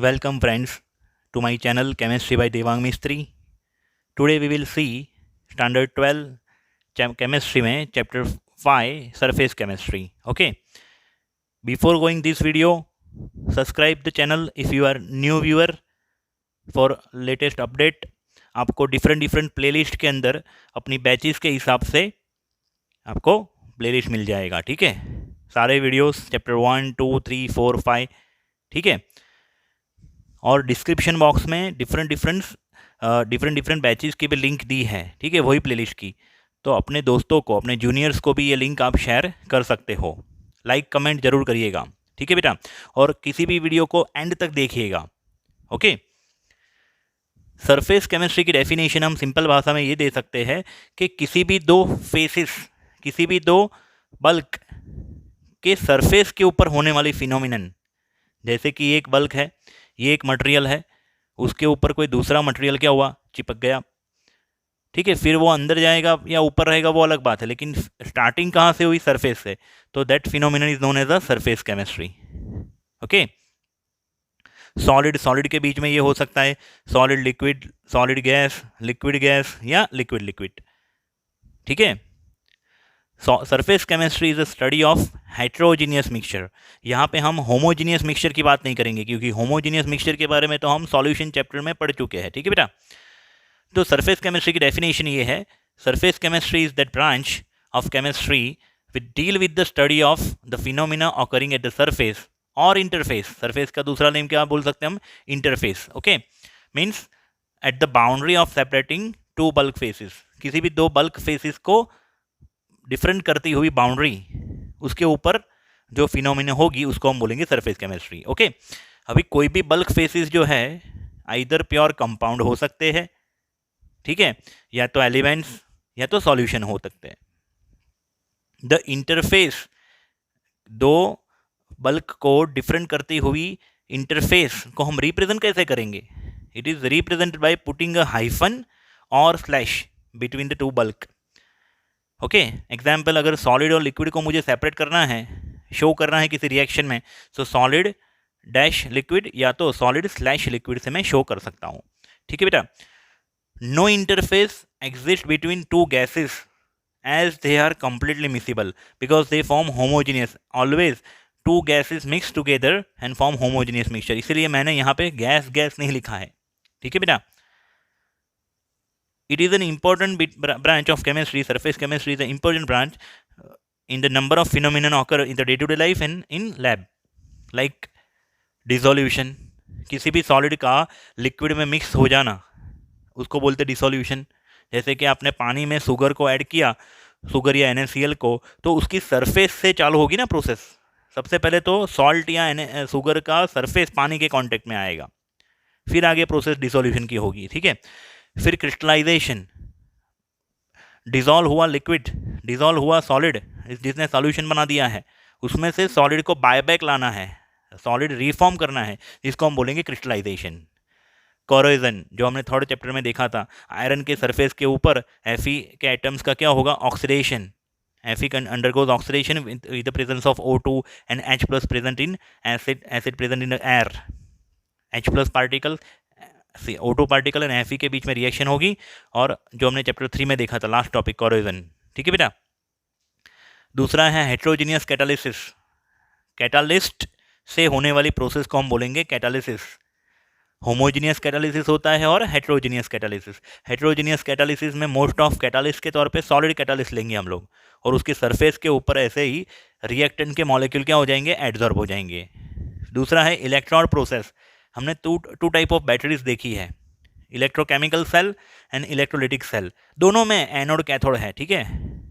Welcome friends to my channel Chemistry by Devang Mistry. Today we will see Standard 12 Chemistry में Chapter 5 Surface Chemistry. Okay. Before going this video, subscribe the channel if you are new viewer for latest update. आपको different playlist के अंदर अपनी batches के हिसाब से आपको playlist मिल जाएगा. ठीक है, सारे वीडियोस चैप्टर 1, 2, 3, 4, 5. ठीक है, और डिस्क्रिप्शन बॉक्स में डिफरेंट बैचेस की भी लिंक दी है. ठीक है, वही प्लेलिस्ट की. तो अपने दोस्तों को, अपने जूनियर्स को भी ये लिंक आप शेयर कर सकते हो. लाइक कमेंट जरूर करिएगा. ठीक है बेटा, और किसी भी वीडियो को एंड तक देखिएगा. ओके. सरफेस केमिस्ट्री की डेफिनेशन हम सिंपल भाषा में ये दे सकते हैं कि किसी भी दो बल्क के सरफेस के ऊपर होने वाली फिनोमिनन, जैसे कि एक बल्क है, ये एक मटेरियल है, उसके ऊपर कोई दूसरा मटेरियल क्या हुआ, चिपक गया. ठीक है, फिर वो अंदर जाएगा या ऊपर रहेगा वो अलग बात है, लेकिन स्टार्टिंग कहाँ से हुई, सरफेस से. तो that phenomenon is known as a surface chemistry. Okay. Solid के बीच में ये हो सकता है solid liquid, solid gas, liquid gas या लिक्विड लिक्विड. ठीक है. Surface chemistry is a study of heterogeneous mixture. यहाँ पे हम होमोजीनियस मिक्सचर की बात नहीं करेंगे, क्योंकि होमोजीनियस मिक्सचर के बारे में तो हम सॉल्यूशन चैप्टर में पढ़ चुके हैं. ठीक है बेटा. तो सरफेस केमिस्ट्री की डेफिनेशन ये है, surface chemistry is that branch of chemistry which deal with the study of the phenomena occurring at the surface और इंटरफेस. सरफेस का दूसरा नेम क्या बोल सकते हैं हम, interface. Okay. Means at the boundary of separating two bulk phases. किसी भी दो बल्क फेसिस को डिफरेंट करती हुई बाउंड्री, उसके ऊपर जो फिनोमिना होगी उसको हम बोलेंगे सरफेस केमिस्ट्री. ओके. अभी कोई भी बल्क फेसिस जो है आइदर प्योर कंपाउंड हो सकते हैं, ठीक है, या तो एलिमेंट्स या तो सॉल्यूशन हो सकते हैं. द इंटरफेस, दो बल्क को डिफरेंट करती हुई इंटरफेस को हम रिप्रेजेंट कैसे करेंगे. It is represented by putting a hyphen और slash between the two bulk. Okay. Example, अगर सॉलिड और लिक्विड को मुझे सेपरेट करना है, शो करना है किसी रिएक्शन में, तो सॉलिड डैश लिक्विड या तो सॉलिड स्लैश लिक्विड से मैं शो कर सकता हूँ. ठीक है बेटा. No interface exist between two gases as they are completely miscible because they form homogeneous. Always two gases mix together and form homogeneous mixture. इसीलिए मैंने यहाँ पे गैस नहीं लिखा है. ठीक है बेटा. It is an important branch of chemistry. Surface chemistry is an important branch in the number of phenomena occur in the day-to-day life and in lab. Like dissolution. किसी भी सॉलिड का लिक्विड में मिक्स हो जाना, उसको बोलते dissolution. जैसे कि आपने पानी में शुगर को ऐड किया, शुगर या NaCl को, तो उसकी सरफेस से चालू होगी ना प्रोसेस. सबसे पहले तो सॉल्ट या शुगर का सरफेस पानी के कांटेक्ट में आएगा, फिर आगे प्रोसेस डिसोल्यूशन की होगी. ठीक है. फिर क्रिस्टलाइजेशन, डिजॉल्व हुआ लिक्विड, डिजॉल्व हुआ सॉलिड, जिसने सॉल्यूशन बना दिया है, उसमें से सॉलिड को बायबैक लाना है, सॉलिड रिफॉर्म करना है, जिसको हम बोलेंगे क्रिस्टलाइजेशन. कोरोजन, जो हमने थर्ड चैप्टर में देखा था, आयरन के सरफेस के ऊपर Fe के एटम्स का क्या होगा, oxidation. Fe undergoes oxidation with the presence of O2 and H plus present in acid present in the air. H plus particle, O2 particle and Fe के बीच में रिएक्शन होगी, और जो हमने चैप्टर 3 में देखा था, लास्ट टॉपिक कोरोजन. ठीक है बेटा. दूसरा है हेट्रोजीनियस कैटालिसिस. कैटालिस्ट से होने वाली प्रोसेस को हम बोलेंगे कैटालिसिस. होमोजीनियस कैटालिसिस होता है और हेट्रोजीनियस कैटालिसिस. हेट्रोजीनियस कैटालिसिस में मोस्ट ऑफ कैटालिस्ट के तौर पे सॉलिड कैटालिस्ट लेंगे हम लोग, और उसके सरफेस के ऊपर ऐसे ही रिएक्टेंट के मॉलिक्यूल क्या हो जाएंगे, एड्जॉर्ब हो जाएंगे. दूसरा है इलेक्ट्रॉन प्रोसेस. हमने टू टाइप ऑफ बैटरीज देखी है, electrochemical cell and electrolytic cell. दोनों में एनोड कैथोड है. ठीक है.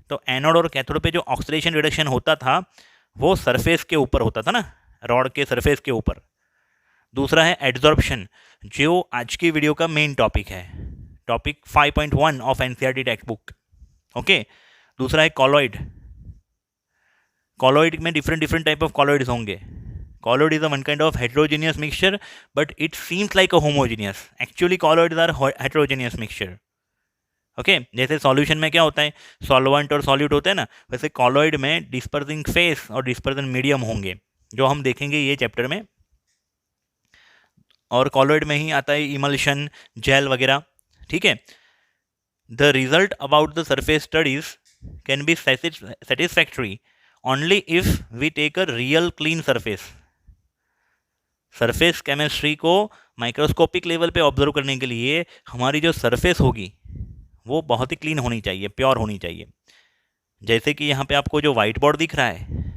तो एनोड और कैथोड पे जो ऑक्सीडेशन रिडक्शन होता था वो सरफेस के ऊपर होता था ना, रॉड के सरफेस के ऊपर. दूसरा है एड्जॉर्प्शन, जो आज की वीडियो का मेन टॉपिक है, topic 5.1 of NCERT text book. Okay. दूसरा है कॉलॉइड. कॉलॉइड में डिफरेंट टाइप ऑफ कॉलॉइड्स होंगे. Colloid is a one kind of heterogeneous mixture, but it seems like a homogeneous. Actually, colloids are heterogeneous mixture. Okay. जैसे solution में क्या होता है, solvent और सॉल्यूट होते हैं ना, वैसे कॉलॉइड में डिस्पर्सिंग फेस और डिस्पर्सन मीडियम होंगे, जो हम देखेंगे ये चैप्टर में. और कॉलोइड में ही आता है इमल्शन, जेल वगैरह, ठीक है। The result about the surface studies can be satisfactory only if we take a real clean surface. Surface chemistry को माइक्रोस्कोपिक लेवल पे ऑब्जर्व करने के लिए हमारी जो सरफेस होगी वो बहुत ही क्लीन होनी चाहिए, प्योर होनी चाहिए। जैसे कि यहाँ पे आपको जो वाइट बोर्ड दिख रहा है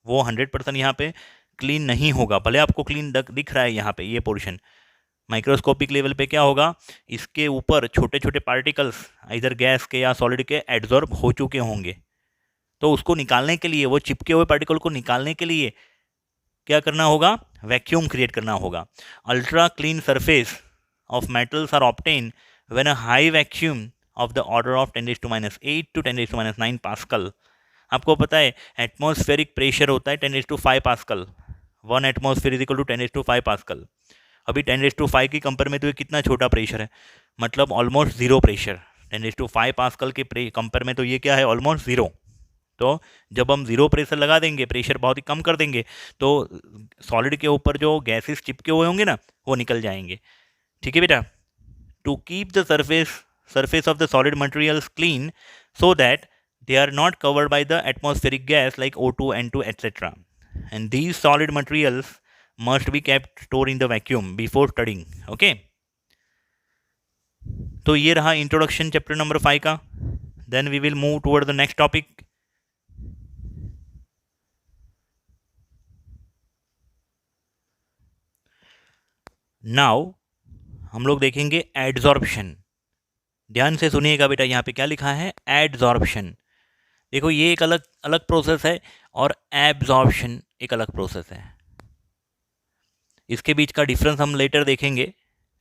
वो 100% यहाँ पे क्लीन नहीं होगा, भले आपको क्लीन दिख रहा है यहाँ पे ये पोर्शन, माइक्रोस्कोपिक लेवल पे क्या होगा, इसके ऊपर छोटे छोटे पार्टिकल्स इधर गैस के या सॉलिड के एड्जॉर्ब हो चुके होंगे। तो उसको निकालने के लिए, वो चिपके हुए पार्टिकल को निकालने के लिए क्या करना होगा, वैक्यूम क्रिएट करना होगा। Ultra clean surface of metals are obtain when a high vacuum of the order of 10⁻8 to 10⁻9 pascal. आपको पता है एटमॉस्फेरिक प्रेशर होता है 10⁵ pascal, 1 atmosphere is equal to 10⁵ pascal. अभी 10⁵ की कंपेयर में तो ये कितना छोटा प्रेशर है, मतलब ऑलमोस्ट ज़ीरो प्रेशर। 10⁵ पास्कल के कंपेयर में तो ये क्या है, ऑलमोस्ट ज़ीरो। तो जब हम ज़ीरो प्रेशर लगा देंगे, प्रेशर बहुत ही कम कर देंगे, तो सॉलिड के ऊपर जो गैसेस चिपके हुए होंगे ना वो निकल जाएंगे, ठीक है बेटा। To keep the surface of the solid materials clean so that they are not covered by the atmospheric gas like O2, N2, etc. And these solid materials must be kept stored in the vacuum before studying. Okay? तो ये रहा introduction chapter number 5 का। Then we will move toward the next topic. Now हम लोग देखेंगे adsorption. ध्यान से सुनिएगा बेटा, यहाँ पे क्या लिखा है, एडजॉर्प्शन। देखो ये एक अलग अलग प्रोसेस है और एब्जॉर्प्शन एक अलग प्रोसेस है। इसके बीच का डिफरेंस हम लेटर देखेंगे,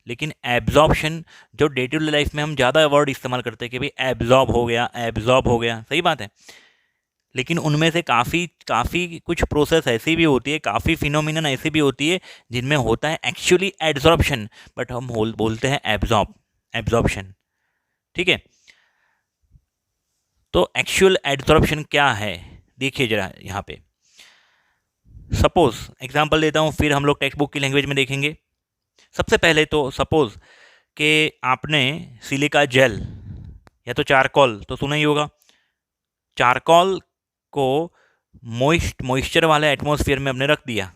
लेकिन एब्जॉर्प्शन जो डे टू डे लाइफ में हम ज़्यादा वर्ड इस्तेमाल करते हैं कि भाई एब्जॉर्ब हो गया, एब्जॉर्ब हो गया, सही बात है। लेकिन उनमें से काफ़ी कुछ प्रोसेस ऐसी भी होती है, काफ़ी फिनोमिनन ऐसी भी होती है जिनमें होता है एक्चुअली एब्जॉर्प्शन, बट हम बोलते हैं एब्जॉर्प्शन, ठीक है। तो एक्चुअल एब्जॉर्प्शन क्या है देखिए जरा यहाँ पे। सपोज एग्जांपल देता हूँ, फिर हम लोग टेक्स्ट बुक की लैंग्वेज में देखेंगे। सबसे पहले तो सपोज कि आपने सिलिका जेल या तो चारकोल तो सुना ही होगा, चारकोल को मॉइस्चर वाले एटमॉस्फेयर में आपने रख दिया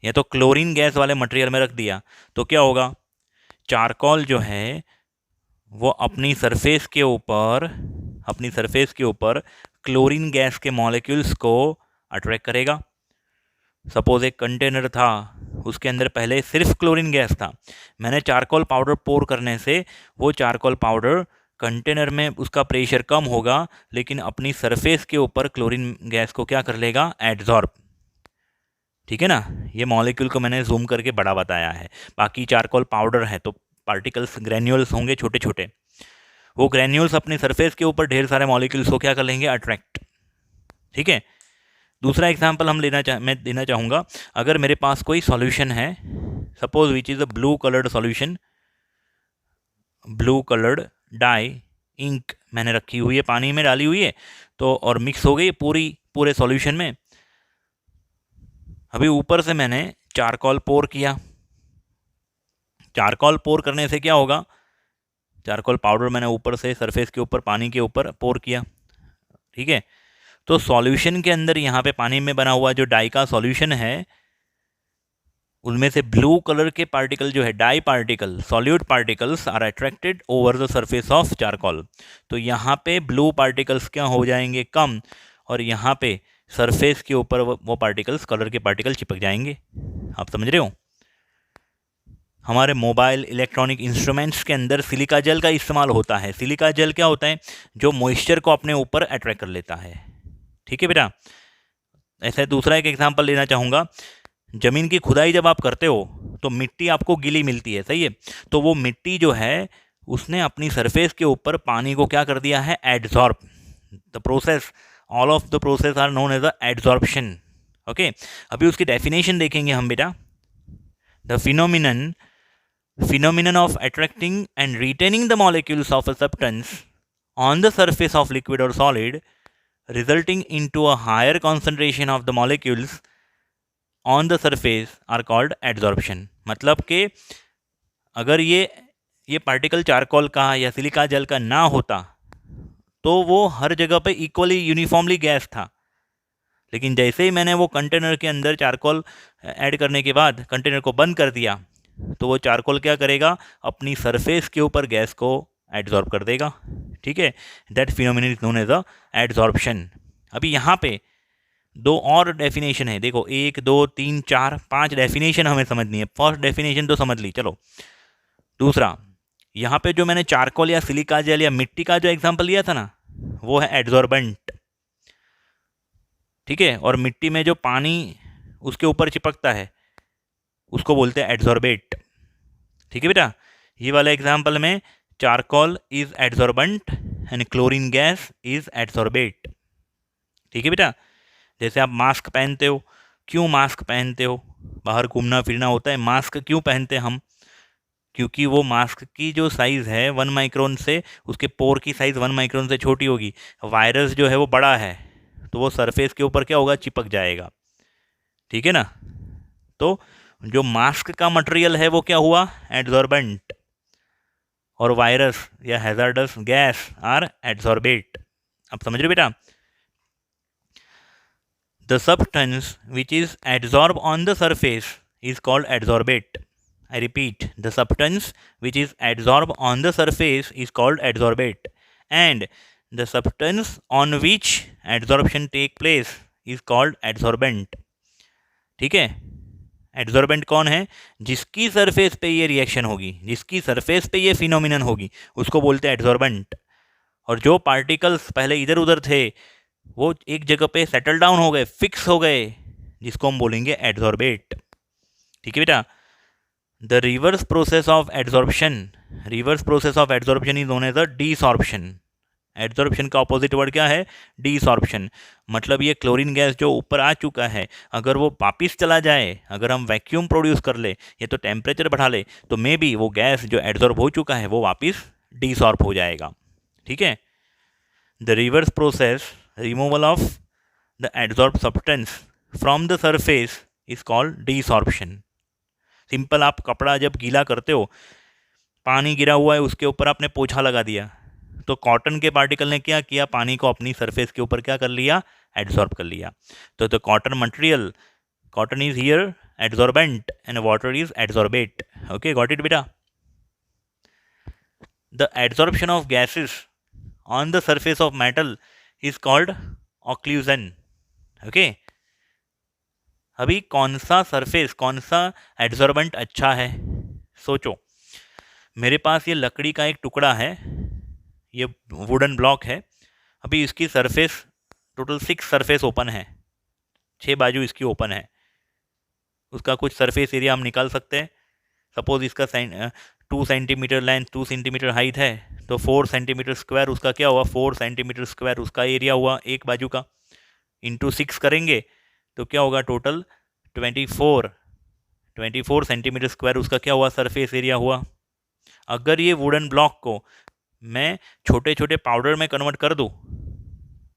या तो क्लोरीन गैस वाले मटेरियल में रख दिया, तो क्या होगा, चारकोल जो है वो अपनी सरफेस के ऊपर क्लोरीन गैस के मॉलिक्यूल्स को अट्रैक्ट करेगा। सपोज एक कंटेनर था, उसके अंदर पहले सिर्फ क्लोरीन गैस था, मैंने चारकोल पाउडर पोर करने से वो चारकोल पाउडर कंटेनर में उसका प्रेशर कम होगा, लेकिन अपनी सरफेस के ऊपर क्लोरीन गैस को क्या कर लेगा, एड्जॉर्ब, ठीक है ना। ये मॉलिक्यूल को मैंने जूम करके बड़ा बताया है। बाकी चारकोल पाउडर है तो पार्टिकल्स, ग्रैन्यूल्स होंगे छोटे छोटे, वो ग्रैन्यूल्स अपने सरफेस के ऊपर ढेर सारे मॉलिक्यूल्स को क्या कर लेंगे, अट्रैक्ट, ठीक है। दूसरा एग्जांपल हम मैं देना चाहूँगा, अगर मेरे पास कोई सॉल्यूशन है, suppose which is a blue coloured solution, blue coloured dye ink मैंने रखी हुई है, पानी में डाली हुई है, तो और मिक्स हो गई पूरे सॉल्यूशन में। अभी ऊपर से मैंने चारकोल पोर किया, चारकोल पोर करने से क्या होगा, चारकोल पाउडर मैंने ऊपर से सरफेस के ऊपर पानी के ऊपर पोर किया, ठीक है। तो सॉल्यूशन के अंदर यहाँ पे पानी में बना हुआ जो डाई का सॉल्यूशन है, उनमें से ब्लू कलर के पार्टिकल जो है, dye particle, solute particles are attracted over the surface of charcoal. तो यहाँ पे ब्लू पार्टिकल्स क्या हो जाएंगे, कम, और यहाँ पे सरफेस के ऊपर वो पार्टिकल्स, कलर के पार्टिकल चिपक जाएंगे। आप समझ रहे हो। हमारे मोबाइल इलेक्ट्रॉनिक इंस्ट्रूमेंट्स के अंदर सिलिका जेल का इस्तेमाल होता है। सिलिका जेल क्या होता है, जो मॉइस्चर को अपने ऊपर अट्रैक्ट कर लेता है, ठीक है बेटा। ऐसे दूसरा एक एग्जांपल लेना चाहूँगा, ज़मीन की खुदाई जब आप करते हो तो मिट्टी आपको गीली मिलती है, सही है। तो वो मिट्टी जो है उसने अपनी सरफेस के ऊपर पानी को क्या कर दिया है, adsorb. The process, all of the process are known as a adsorption, okay. अभी उसकी डेफिनेशन देखेंगे हम बेटा। द phenomenon of attracting and retaining the molecules of a substance on the surface of liquid or solid, resulting into a higher concentration of the molecules on the surface are called adsorption. मतलब कि अगर ये particle charcoal का या silica gel का ना होता तो वो हर जगह पे इक्वली यूनिफॉर्मली गैस था, लेकिन जैसे ही मैंने वो कंटेनर के अंदर चारकोल ऐड करने के बाद कंटेनर को बंद कर दिया, तो वो चारकोल क्या करेगा, अपनी सरफेस के ऊपर गैस को एडजॉर्ब कर देगा। ठीक है, that phenomenon is known as a adsorption. अभी यहाँ पे दो और डेफिनेशन है, देखो 1 2 3 4 5 डेफिनेशन हमें समझनी है। फर्स्ट डेफिनेशन तो समझ ली, चलो दूसरा, यहाँ पे जो मैंने चारकोल या सिलिका जेल या मिट्टी का जो एग्जांपल लिया था ना, वो है एडजॉर्बेंट। ठीक है, और मिट्टी में जो पानी उसके ऊपर चिपकता है उसको बोलते हैं एडजॉर्बेट। ठीक है बेटा, ये वाले एग्जांपल में charcoal is adsorbent and chlorine gas is adsorbate. ठीक है बेटा, जैसे आप मास्क पहनते हो, क्यों मास्क पहनते हो, बाहर घूमना फिरना होता है, मास्क क्यों पहनते हैं हम, क्योंकि वो मास्क की जो साइज़ है 1 माइक्रोन से, उसके पोर की साइज़ 1 माइक्रोन से छोटी होगी। वायरस जो है वो बड़ा है, तो वो सरफेस के ऊपर क्या होगा, चिपक जाएगा। ठीक है ना, तो जो मास्क का मटेरियल है वो क्या हुआ, एडजॉर्बेंट, और वायरस या हैजार्डस गैस आर एडजॉर्बेट। अब समझ रहे बेटा, the substance which is adsorbed on the surface is called adsorbate. I repeat, the substance which is adsorbed on the surface is called adsorbate, and the substance on which adsorption take place is called adsorbent. ठीक है, adsorbent कौन है, जिसकी surface पे ये reaction होगी, जिसकी surface पे ये फिनोमिनन होगी, उसको बोलते हैं एडजॉर्बेंट। और जो पार्टिकल्स पहले इधर उधर थे वो एक जगह पे सेटल डाउन हो गए, फिक्स हो गए, जिसको हम बोलेंगे एडजॉर्बेट। ठीक है बेटा, the reverse process of adsorption, reverse process of adsorption is known as a desorption. Adsorption का ऑपोजिट वर्ड क्या है, डीसॉर्प्शन। मतलब ये क्लोरीन गैस जो ऊपर आ चुका है, अगर वो वापिस चला जाए, अगर हम वैक्यूम प्रोड्यूस कर ले या तो टेम्परेचर बढ़ा ले, तो मे बी वो गैस जो एडजॉर्ब हो चुका है वो वापिस डीसॉर्ब हो जाएगा। ठीक है, the reverse process, removal of the adsorbed substance from the surface is called desorption. Simple, आप कपड़ा जब गीला करते हो, पानी गिरा हुआ है उसके ऊपर आपने पोछा लगा दिया, तो कॉटन के पार्टिकल ने क्या किया, पानी को अपनी सरफेस के ऊपर क्या कर लिया, एडसॉर्ब कर लिया। तो the cotton material, cotton is here adsorbent and water is adsorbate. Okay, got it बेटा। The adsorption of gases on the surface of metal is called occlusion. Okay, अभी कौन सा सरफेस, कौन सा एडसॉर्बेंट अच्छा है, सोचो। मेरे पास ये लकड़ी का एक टुकड़ा है, ये वुडन ब्लॉक है, अभी इसकी सरफेस टोटल 6 सरफेस ओपन है, 6 बाजू इसकी ओपन है, उसका कुछ सरफेस एरिया हम निकाल सकते हैं। सपोज इसका 2 सेंटीमीटर लेंथ, 2 सेंटीमीटर हाइट है, तो 4 सेंटीमीटर स्क्वायर उसका क्या हुआ, 4 सेंटीमीटर स्क्वायर उसका एरिया हुआ एक बाजू का, इंटू 6 करेंगे तो क्या होगा, टोटल 24 सेंटीमीटर स्क्वायर उसका क्या हुआ, सरफेस एरिया हुआ। अगर ये वुडन ब्लॉक को मैं छोटे छोटे पाउडर में कन्वर्ट कर दूँ,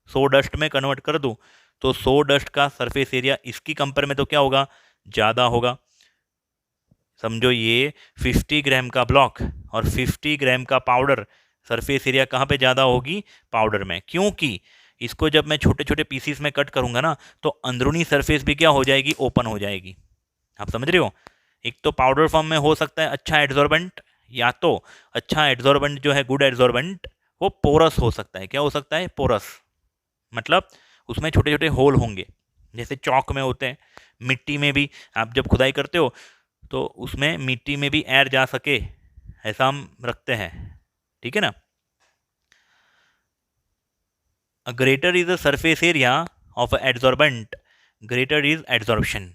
सो डस्ट में कन्वर्ट कर दूँ, तो सो डस्ट का सरफेस एरिया इसकी कंपेयर में तो क्या होगा, ज़्यादा होगा। समझो ये 50 ग्राम का ब्लॉक और 50 ग्राम का पाउडर, सरफेस एरिया कहाँ पे ज़्यादा होगी, पाउडर में, क्योंकि इसको जब मैं छोटे छोटे पीसीस में कट करूँगा ना, तो अंदरूनी सरफेस भी क्या हो जाएगी, ओपन हो जाएगी। आप समझ रहे हो, एक तो पाउडर फॉर्म में हो सकता है अच्छा एडजॉर्बेंट, या तो अच्छा एडजॉर्बेंट जो है, गुड एडजॉर्बेंट, वो पोरस हो सकता है। क्या हो सकता है, पोरस, मतलब उसमें छोटे छोटे होल होंगे, जैसे चौक में होते हैं। मिट्टी में भी आप जब खुदाई करते हो तो उसमें मिट्टी में भी एयर जा सके, ऐसा हम रखते हैं। ठीक है ना, a greater is the surface area of an adsorbent, greater is adsorption.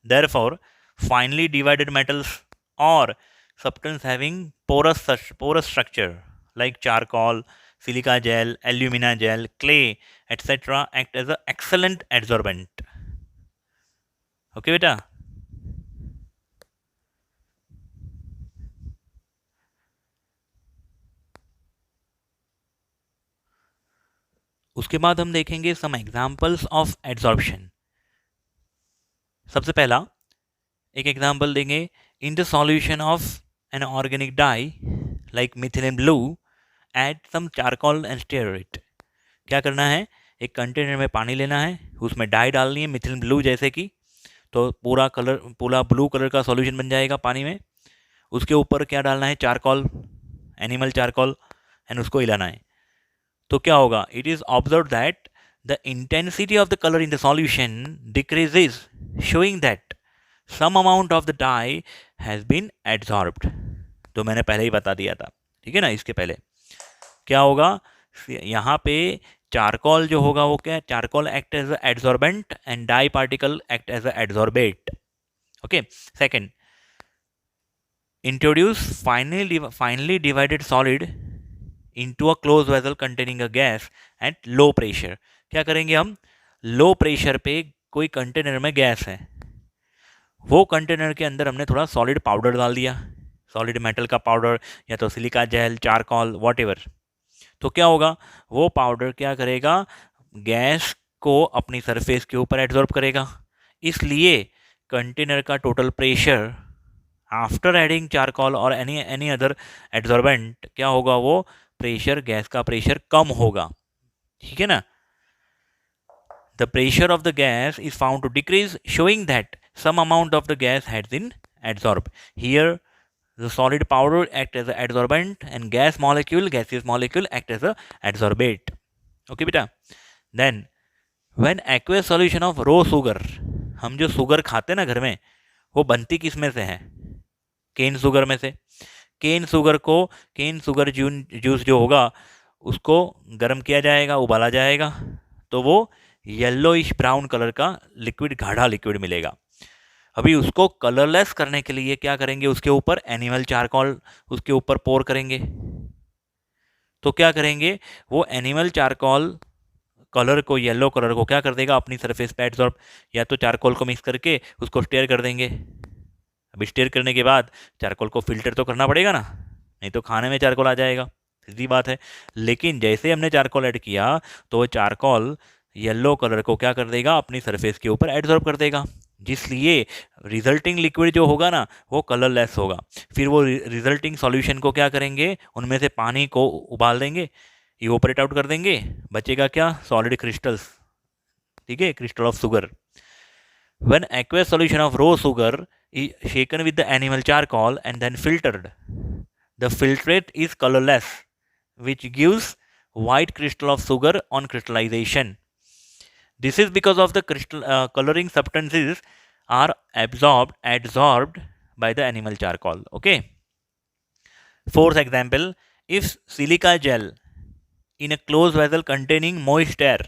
Therefore, finely divided metals or substance having porous structure like charcoal, silica gel, alumina gel, clay, etc. act as an excellent adsorbent. Okay बेटा, उसके बाद हम देखेंगे some examples of adsorption. सबसे पहला एक example देंगे, in the solution of an organic dye like methylene blue add some charcoal and stir it. क्या करना है, एक कंटेनर में पानी लेना है, उसमें डाई डालनी है मिथिलीन ब्लू जैसे कि, तो पूरा ब्लू कलर का सॉल्यूशन बन जाएगा पानी में। उसके ऊपर क्या डालना है, चारकोल, एनिमल चारकोल, एंड उसको हिलाना है। तो क्या होगा, it is observe that the intensity of the colour in the solution decreases, showing that some amount of the dye has been absorbed. तो मैंने पहले ही बता दिया था, ठीक है ना। इसके पहले क्या होगा, यहाँ पे चारकोल जो होगा वो क्या है, charcoal act as adsorbent and dye particle act as adsorbate. Okay, second, introduce finely divided solid into a close vessel containing a gas at low pressure. क्या करेंगे हम, लो प्रेशर पे कोई कंटेनर में गैस है, वो कंटेनर के अंदर हमने थोड़ा सॉलिड पाउडर डाल दिया, सॉलिड मेटल का पाउडर या तो सिलिका जेल, चारकोल, वॉट। तो क्या होगा, वो पाउडर क्या करेगा, गैस को अपनी सरफेस के ऊपर एब्जॉर्ब करेगा। इसलिए कंटेनर का total pressure after adding charcoal और एनी अदर एब्जॉर्बेंट क्या होगा, वो प्रेशर, गैस का प्रेशर कम होगा, ठीक है ना। The pressure of the gas is found to decrease, showing that some amount of the gas has been adsorbed. Here the solid powder act as an adsorbent and gaseous molecule act as a adsorbate. Okay बेटा। Then when aqueous solution of raw sugar, हम जो sugar खाते हैं ना घर में, वो बनती किस में से है, केन शुगर में से। केन शुगर जूस जो होगा उसको गर्म किया जाएगा, उबाला जाएगा, तो वो येलोइश ब्राउन कलर का लिक्विड, गाढ़ा लिक्विड मिलेगा। अभी उसको कलरलेस करने के लिए क्या करेंगे, उसके ऊपर एनिमल चारकोल उसके ऊपर पोर करेंगे। तो क्या करेंगे, वो एनिमल चारकोल कलर को, येलो कलर को क्या कर देगा, अपनी सरफेस पे एब्जॉर्ब, या तो चारकोल को मिक्स करके उसको स्टेयर कर देंगे। अभी स्टेयर करने के बाद चारकोल को फिल्टर तो करना पड़ेगा ना, नहीं तो खाने में चारकोल आ जाएगा, सीधी बात है। लेकिन जैसे हमने चारकोल ऐड किया तो वो चारकोल येलो कलर को क्या कर देगा, अपनी सरफेस के ऊपर एब्जॉर्ब कर देगा, जिसलिए रिजल्टिंग लिक्विड जो होगा ना वो कलरलेस होगा। फिर वो रिजल्टिंग सॉल्यूशन को क्या करेंगे, उनमें से पानी को उबाल देंगे, इवोपरेट आउट कर देंगे, बचेगा क्या, सॉलिड क्रिस्टल्स, ठीक है, crystal of sugar. When aqueous solution of raw sugar is shaken with the animal charcoal and then filtered, the filtrate is colourless which gives white crystal of sugar on crystallization. This is because of the coloring substances are absorbed by the animal charcoal. Okay. Fourth example, if silica gel in a closed vessel containing moist air,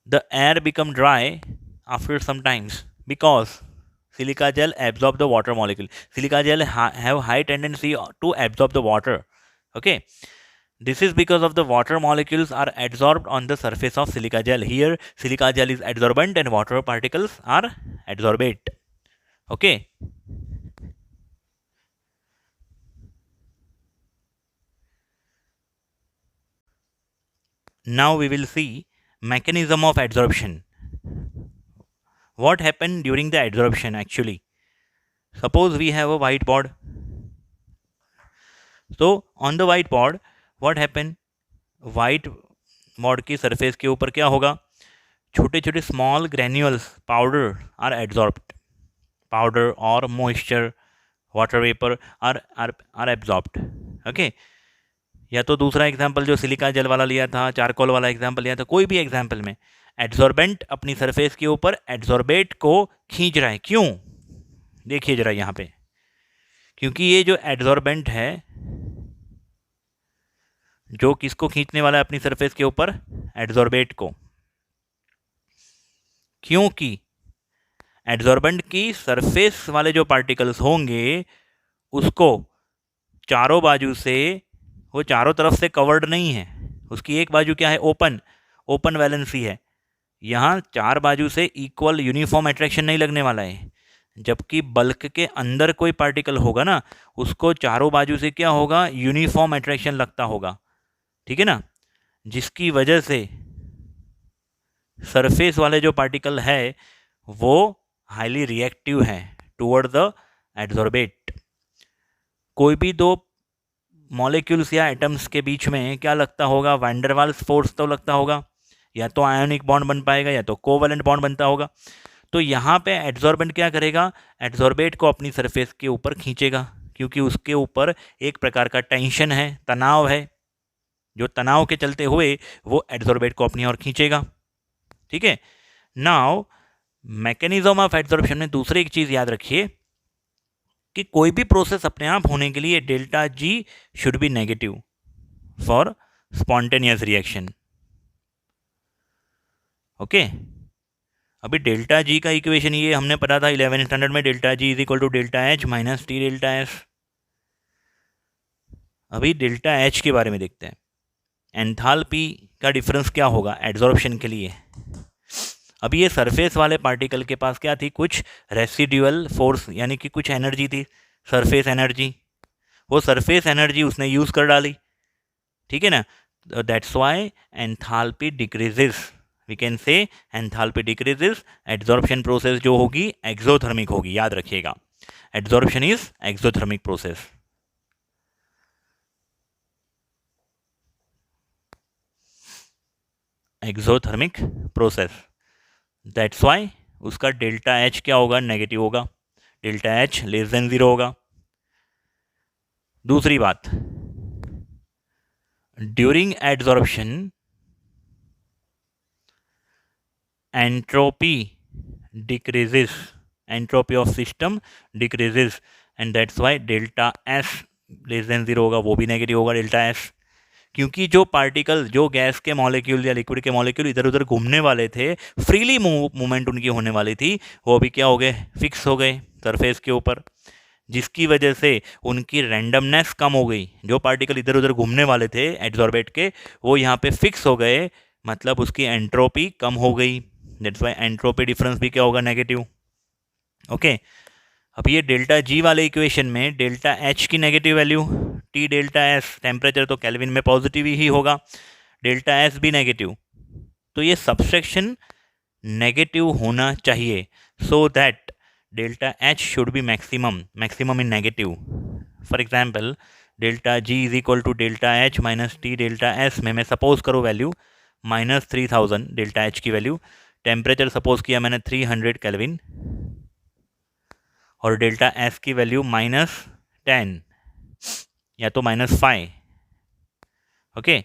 the air become dry after some times because silica gel absorb the water molecule. Silica gel have high tendency to absorb the water. Okay. This is because of the water molecules are adsorbed on the surface of silica gel. Here silica gel is adsorbent and water particles are adsorbate. Okay. Now we will see mechanism of adsorption. What happened during the adsorption actually? Suppose we have a whiteboard. So on the whiteboard what happened, whiteboard की surface के ऊपर क्या होगा, छोटे छोटे small granules powder are absorbed, powder और moisture, water vapour are absorbed. Okay, या तो दूसरा एग्जांपल जो सिलिका जेल वाला लिया था, चारकोल वाला एग्जांपल लिया था, कोई भी एग्जांपल में एड्जॉर्बेंट अपनी सरफेस के ऊपर एड्जॉर्बेट को खींच रहा है। क्यों, देखिए जरा यहाँ पे, क्योंकि ये जो एड्जॉर्बेंट है जो किसको खींचने वाला है अपनी सरफेस के ऊपर, एड्जॉर्बेट को, क्योंकि एड्जॉर्बेंट की सरफेस वाले जो पार्टिकल्स होंगे उसको चारों बाजू से, वो चारों तरफ से कवर्ड नहीं है, उसकी एक बाजू क्या है, ओपन वैलेंसी है, यहाँ चार बाजू से इक्वल यूनिफॉर्म अट्रैक्शन नहीं लगने वाला है। जबकि बल्क के अंदर कोई पार्टिकल होगा ना उसको चारों बाजू से क्या होगा, यूनिफॉर्म अट्रैक्शन लगता होगा, ठीक है ना, जिसकी वजह से सरफेस वाले जो पार्टिकल है वो हाईली रिएक्टिव है टुवर्ड द एड्सॉर्बेट। कोई भी दो मॉलिक्यूल्स या एटम्स के बीच में क्या लगता होगा, वैन डर वाल्स फोर्स तो लगता होगा, या तो आयोनिक बॉन्ड बन पाएगा या तो कोवैलेंट बॉन्ड बनता होगा। तो यहाँ पे एड्सॉर्बेंट क्या करेगा, एड्सॉर्बेट को अपनी सरफेस के ऊपर खींचेगा, क्योंकि उसके ऊपर एक प्रकार का टेंशन है, तनाव है, जो तनाव के चलते हुए वो एड्सॉर्बेट को अपनी ओर खींचेगा। ठीक है। नाउ मैकेनिज्म ऑफ एड्सॉर्प्शन में दूसरी एक चीज़ याद रखिए कि कोई भी प्रोसेस अपने आप होने के लिए delta G should be negative for spontaneous reaction. Okay, अभी डेल्टा जी का इक्वेशन ये हमने पढ़ा था 11th स्टैंडर्ड में, delta G is equal to delta H minus T delta S. अभी डेल्टा एच के बारे में देखते हैं। एंथैल्पी का डिफरेंस क्या होगा एड्सॉर्प्शन के लिए। अभी ये सरफेस वाले पार्टिकल के पास क्या थी, कुछ रेसिड्यूअल फोर्स, यानी कि कुछ एनर्जी थी, सरफेस एनर्जी। वो सरफेस एनर्जी उसने यूज़ कर डाली। ठीक है ना, that's why enthalpy decreases. We can say enthalpy decreases. Adsorption process जो होगी एक्सोथर्मिक होगी, याद रखिएगा, adsorption is exothermic process. Exothermic process, that's why उसका डेल्टा एच क्या होगा, नेगेटिव होगा, डेल्टा एच लेस देन 0 होगा। दूसरी बात, during adsorption entropy decreases, entropy of system decreases, and that's why delta S less than 0 होगा, वो भी नेगेटिव होगा डेल्टा एस। क्योंकि जो पार्टिकल, जो गैस के मॉलिक्यूल या लिक्विड के मॉलिक्यूल इधर उधर घूमने वाले थे, फ्रीली मूवमेंट उनकी होने वाली थी, वो अभी क्या हो गए, फिक्स हो गए सरफेस के ऊपर, जिसकी वजह से उनकी रैंडमनेस कम हो गई। जो पार्टिकल इधर उधर घूमने वाले थे एड्सॉर्बेट के, वो यहाँ पे फिक्स हो गए, मतलब उसकी एंट्रोपी कम हो गई। दैट्स वाई एंट्रोपी डिफरेंस भी क्या होगा, नेगेटिव। ओके, अब ये डेल्टा जी वाले इक्वेशन में डेल्टा एच की negative value, T delta S, temperature तो केल्विन में पॉजिटिव ही होगा, डेल्टा एस भी नेगेटिव, तो ये सबट्रैक्शन नेगेटिव होना चाहिए, so that delta H should be maximum, maximum in negative. For example, delta G is equal to delta H minus T delta S में मैं सपोज करूँ वैल्यू -3000 डेल्टा एच की value, temperature suppose किया मैंने 300 kelvin, और delta S की value -10 या तो -5। Okay,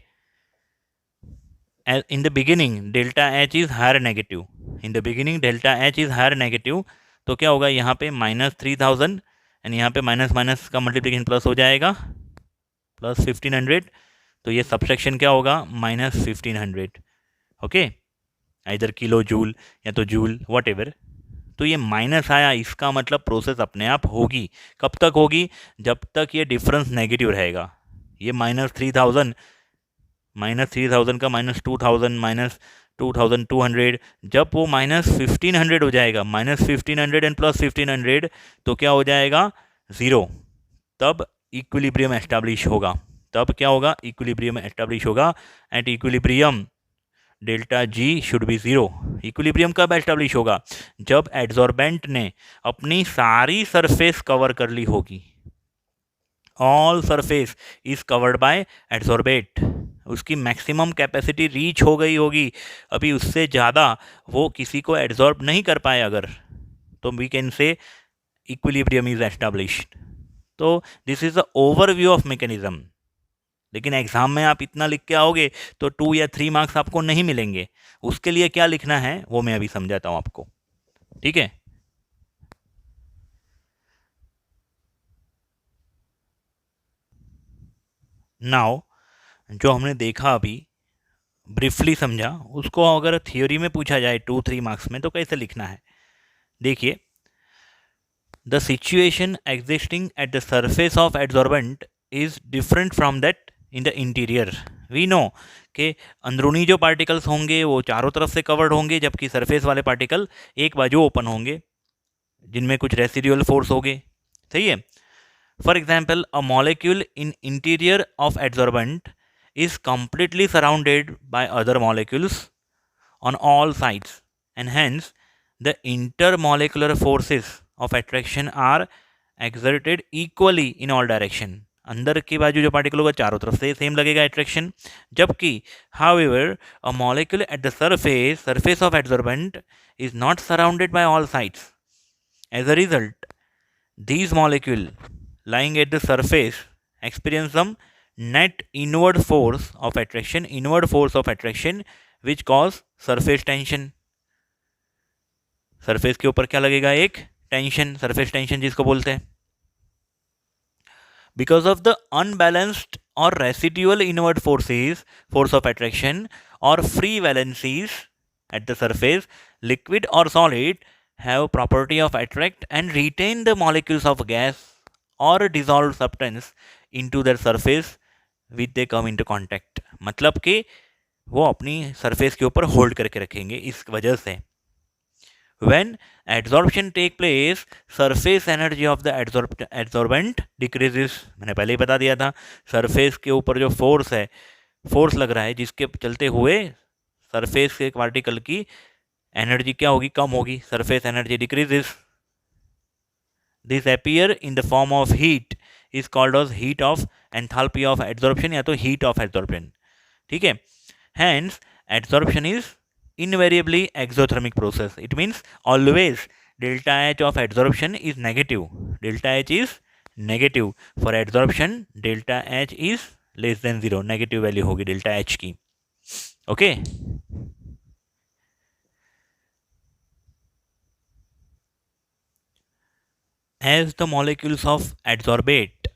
in the beginning delta H is higher negative, in the beginning delta H is higher negative, तो क्या होगा यहाँ पे -3000 एंड यहाँ पे माइनस माइनस का मल्टीप्लिकेशन प्लस हो जाएगा, प्लस 1500, तो ये सबट्रैक्शन क्या होगा, -1500। ओके, इधर किलो जूल या तो जूल वट एवर, तो ये माइनस आया, इसका मतलब प्रोसेस अपने आप होगी। कब तक होगी, जब तक ये डिफरेंस नेगेटिव रहेगा। ये -3000 का -2000 -2200, जब वो -1500 हो जाएगा, -1500 एंड +1500, तो क्या हो जाएगा, 0, तब इक्विलिब्रियम एस्टैब्लिश होगा। तब क्या होगा, इक्विलिब्रियम एस्टैब्लिश होगा। At equilibrium delta G should B 0। Equilibrium कब एस्टैब्लिश होगा, जब एड्सॉर्बेंट ने अपनी सारी सरफेस कवर कर ली होगी। All surface is covered by adsorbate, उसकी मैक्सिमम कैपेसिटी रीच हो गई होगी, अभी उससे ज़्यादा वो किसी को एड्सॉर्ब नहीं कर पाए अगर, तो we can say equilibrium is established. तो this is the overview of mechanism. लेकिन एग्जाम में आप इतना लिख के आओगे तो 2 या 3 मार्क्स आपको नहीं मिलेंगे। उसके लिए क्या लिखना है वो मैं अभी समझाता हूँ आपको, ठीक है। नाउ जो हमने देखा अभी ब्रीफली समझा, उसको अगर थियोरी में पूछा जाए 2-3 मार्क्स में तो कैसे लिखना है। देखिए, the situation existing at the surface of adsorbent is different from that in the interior. We know कि अंदरूनी जो पार्टिकल्स होंगे वो चारों तरफ से कवर्ड होंगे, जबकि सरफेस वाले पार्टिकल एक बाजू ओपन होंगे, जिनमें कुछ रेसिडुअल फोर्स होंगे। सही है। For example, a molecule in interior of adsorbent is completely surrounded by other molecules on all sides, and hence the intermolecular forces of attraction are exerted equally in all direction. अंदर की बाजू जो particle होगा चारों तरफ से same लगेगा attraction, जबकि however a molecule at the surface of adsorbent is not surrounded by all sides. As a result, these molecules lying at the surface experience some net inward force of attraction which cause surface tension. Surface के ऊपर क्या लगेगा, एक tension, surface tension जिसको बोलते हैं. Because of the unbalanced और residual inward forces, force of attraction और free valencies at the surface, liquid और solid have property of attract and retain the molecules of gas or dissolved substance into their surface with they come into contact. मतलब कि वो अपनी surface के ऊपर hold करके रखेंगे इस वजह से. When adsorption take place, surface energy of the adsorbent decreases. मैंने पहले ही बता दिया था, सरफेस के ऊपर जो फोर्स है, फोर्स लग रहा है जिसके चलते हुए सरफेस के पार्टिकल की एनर्जी क्या होगी, कम होगी. Surface energy decreases. This appear in the form of heat is called as heat of enthalpy of adsorption या तो हीट ऑफ एडजॉर्प्शन. ठीक है. Hence adsorption is invariably exothermic process. It means always delta H of adsorption is negative. Delta H is negative. For adsorption delta H is less than 0. Negative value होगी delta H की. Okay. As the molecules of adsorbate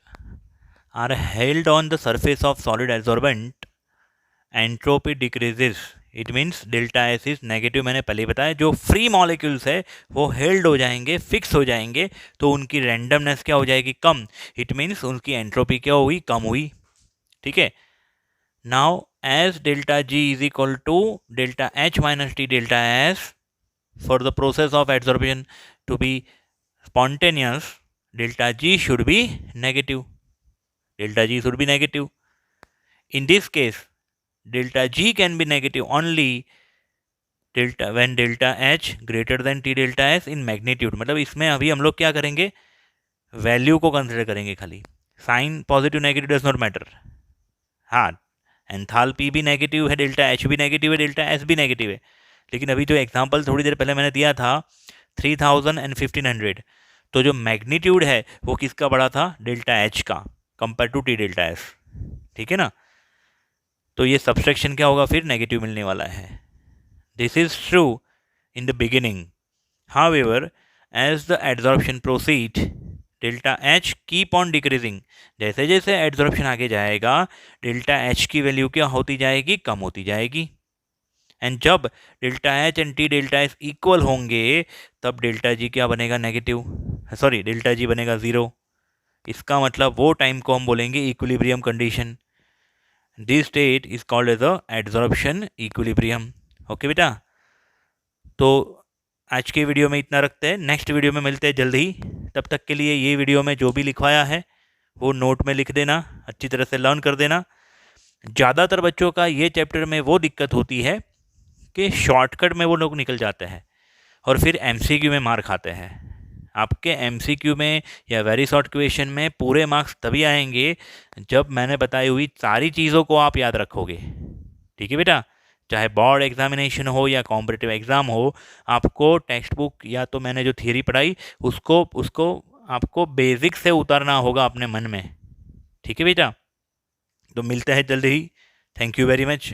are held on the surface of solid adsorbent, entropy decreases. It means delta S is negative. मैंने पहले बताया, जो free molecules है वो held हो जाएंगे, फिक्स हो जाएंगे, तो उनकी रैंडमनेस क्या हो जाएगी, कम. इट मीन्स उनकी एंट्रोपी क्या हुई, कम हुई. ठीक है. Now as delta G is equal to delta H minus T delta S, for the process of adsorption to be spontaneous, delta G should be negative. Delta G should be negative. In this case delta G can be negative only when delta H greater than T delta S in magnitude. मतलब इसमें अभी हम लोग क्या करेंगे, value को consider करेंगे खाली. Sign positive negative does not matter. हाँ, एंथैल्पी भी नेगेटिव है, डेल्टा H भी नेगेटिव है, डेल्टा S भी नेगेटिव है. लेकिन अभी जो एग्जांपल थोड़ी देर पहले मैंने दिया था 3000 and 1500, तो जो मैग्नीट्यूड है वो किसका बड़ा था, डेल्टा H का, compare to T delta S. ठीक है ना. तो ये सब्सट्रैक्शन क्या होगा, फिर नेगेटिव मिलने वाला है. This is true in the beginning. However as the adsorption proceed, delta H keep on decreasing. जैसे जैसे एडजॉर्प्शन आगे जाएगा, डेल्टा एच की वैल्यू क्या होती जाएगी, कम होती जाएगी. एंड जब delta H and T delta S equal होंगे, तब डेल्टा जी क्या बनेगा, नेगेटिव. सॉरी, डेल्टा जी बनेगा 0. इसका मतलब वो टाइम को हम बोलेंगे equilibrium condition. This state is called as a adsorption equilibrium. Okay बेटा. तो आज के वीडियो में इतना रखते हैं, नेक्स्ट वीडियो में मिलते हैं जल्द ही. तब तक के लिए ये वीडियो में जो भी लिखवाया है वो नोट में लिख देना, अच्छी तरह से लर्न कर देना. ज़्यादातर बच्चों का ये चैप्टर में वो दिक्कत होती है कि शॉर्टकट में वो लोग निकल जाते हैं और फिर एमसीक्यू में मार खाते हैं. आपके एमसीक्यू में या वेरी शॉर्ट क्वेश्चन में पूरे मार्क्स तभी आएंगे जब मैंने बताई हुई सारी चीज़ों को आप याद रखोगे. ठीक है बेटा. चाहे बोर्ड एग्जामिनेशन हो या कॉम्पिटिटिव एग्ज़ाम हो, आपको टेक्स्ट बुक या तो मैंने जो थियरी पढ़ाई उसको आपको बेसिक से उतारना होगा अपने मन में. ठीक है बेटा. तो मिलते हैं जल्द ही. Thank you very much.